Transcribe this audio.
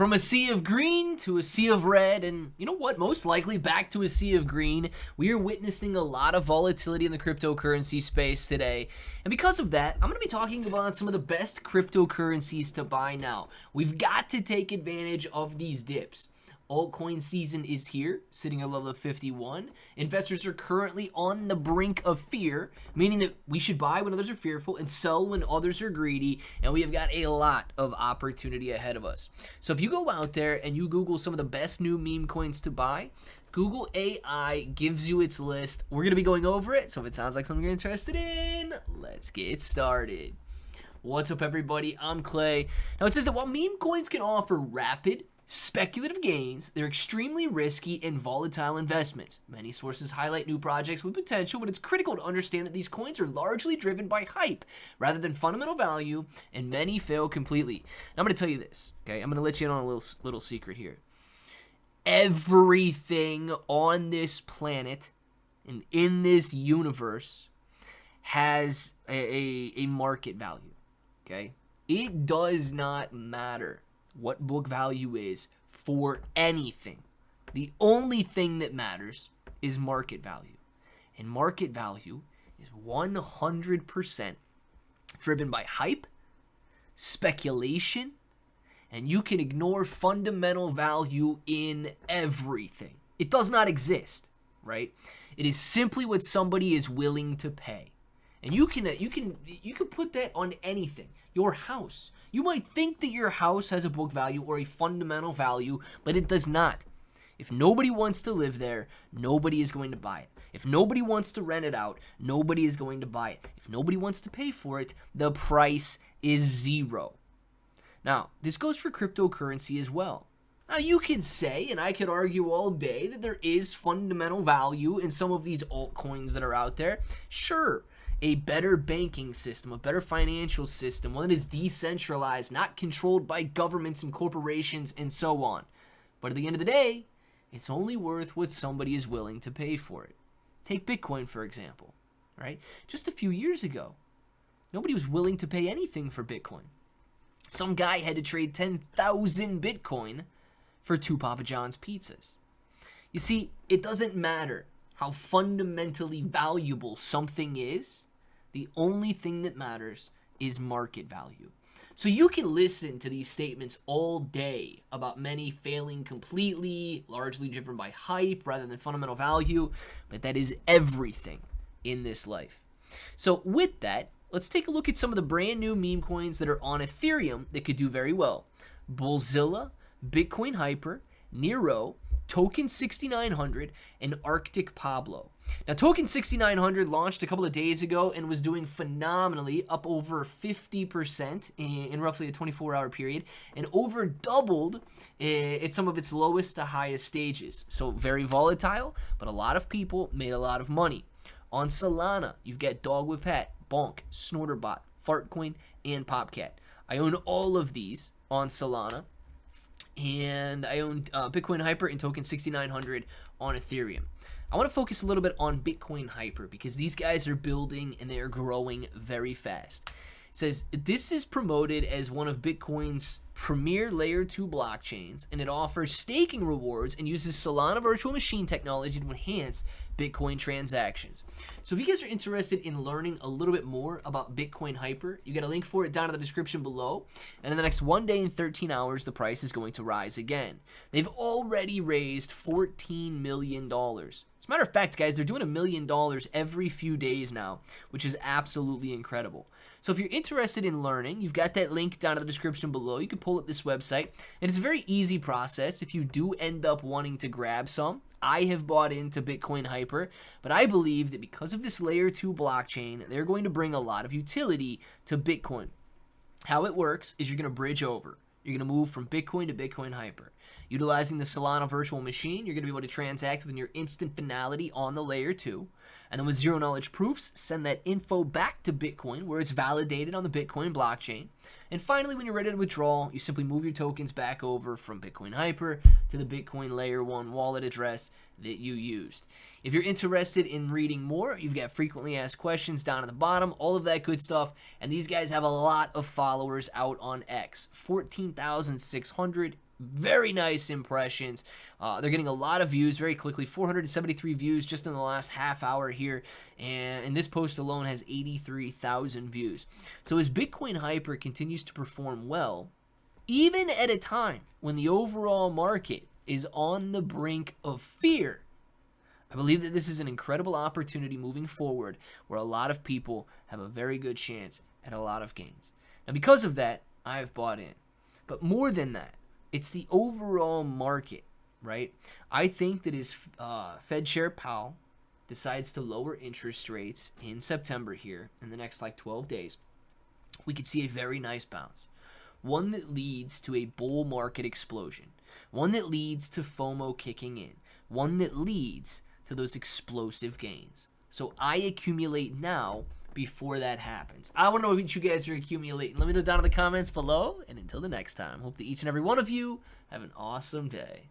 From a sea of green to a sea of red, and you know what? Most likely back to a sea of green. We are witnessing a lot of volatility in the cryptocurrency space today. And because of that, I'm going to be talking about some of the best cryptocurrencies to buy now. We've got to take advantage of these dips. Altcoin season is here, sitting at a level of 51. Investors are currently on the brink of fear, meaning that we should buy when others are fearful and sell when others are greedy, and we have got a lot of opportunity ahead of us. So if you go out there and you Google some of the best new meme coins to buy, Google AI gives you its list. We're going to be going over it, so if it sounds like something you're interested in, let's get started. What's up, everybody? I'm Clay. Now, it says that while meme coins can offer rapid, speculative gains, they're extremely risky and volatile investments. Many sources highlight new projects with potential, but it's critical to understand that these coins are largely driven by hype rather than fundamental value, and many fail completely. Now, I'm going to tell you this, okay? I'm going to let you in on a little secret here. Everything on this planet and in this universe has a market value, okay? It does not matter what book value is for anything. The only thing that matters is market value. And market value is 100% driven by hype, speculation, and you can ignore fundamental value in everything. It does not exist, right? It is simply what somebody is willing to pay. And you can put that on anything. Your house. You might think that your house has a book value or a fundamental value, but it does not. If nobody wants to live there, nobody is going to buy it. If nobody wants to rent it out, nobody is going to buy it. If nobody wants to pay for it, the price is zero. Now, this goes for cryptocurrency as well. Now, you could say, and I could argue all day, that there is fundamental value in some of these altcoins that are out there. Sure. A better banking system, a better financial system, one that is decentralized, not controlled by governments and corporations and so on. But at the end of the day, it's only worth what somebody is willing to pay for it. Take Bitcoin, for example, right? Just a few years ago, nobody was willing to pay anything for Bitcoin. Some guy had to trade 10,000 Bitcoin for 2 Papa John's pizzas. You see, it doesn't matter how fundamentally valuable something is. The only thing that matters is market value. So you can listen to these statements all day about many failing completely, largely driven by hype rather than fundamental value, but that is everything in this life. So with that, let's take a look at some of the brand new meme coins that are on Ethereum that could do very well. Bullzilla, Bitcoin Hyper, Nero, Token 6900, and Arctic Pablo. Now, Token 6900 launched a couple of days ago and was doing phenomenally, up over 50% in roughly a 24-hour period, and over doubled at some of its lowest to highest stages. So very volatile, but a lot of people made a lot of money. On Solana, you've got Dog with Hat, Bonk, Snorterbot, Fartcoin, and Popcat. I own all of these on Solana. And I own Bitcoin Hyper and Token 6900 on Ethereum. I want to focus a little bit on Bitcoin Hyper because these guys are building and they are growing very fast. It says this is promoted as one of Bitcoin's premier layer 2 blockchains, and it offers staking rewards and uses Solana virtual machine technology to enhance Bitcoin transactions. So if you guys are interested in learning a little bit more about Bitcoin Hyper, you get a link for it down in the description below. And in the next 1 day and 13 hours, the price is going to rise again. They've already raised $14 million. As a matter of fact, guys, they're doing $1 million every few days now, which is absolutely incredible. So if you're interested in learning, you've got that link down in the description below. You can pull up this website, and it's a very easy process if you do end up wanting to grab some. I have bought into Bitcoin Hyper, but I believe that because of this layer 2 blockchain, they're going to bring a lot of utility to Bitcoin. How it works is you're going to bridge over. You're going to move from Bitcoin to Bitcoin Hyper. Utilizing the Solana virtual machine, you're going to be able to transact with your instant finality on the layer 2. And then with zero knowledge proofs, send that info back to Bitcoin where it's validated on the Bitcoin blockchain. And finally, when you're ready to withdraw, you simply move your tokens back over from Bitcoin Hyper to the Bitcoin Layer 1 wallet address that you used. If you're interested in reading more, you've got frequently asked questions down at the bottom, all of that good stuff. And these guys have a lot of followers out on X, 14,600 Very nice impressions. They're getting a lot of views very quickly. 473 views just in the last half hour here. And this post alone has 83,000 views. So as Bitcoin Hyper continues to perform well, even at a time when the overall market is on the brink of fear, I believe that this is an incredible opportunity moving forward where a lot of people have a very good chance at a lot of gains. Now, because of that, I have bought in. But more than that, it's the overall market, right? I think that as Fed Chair Powell decides to lower interest rates in September here in the next 12 days, we could see a very nice bounce. One that leads to a bull market explosion. One that leads to FOMO kicking in. One that leads to those explosive gains. So I accumulate now before that happens. I want to know what you guys are accumulating. Let me know down in the comments below. And until the next time, hope that each and every one of you have an awesome day.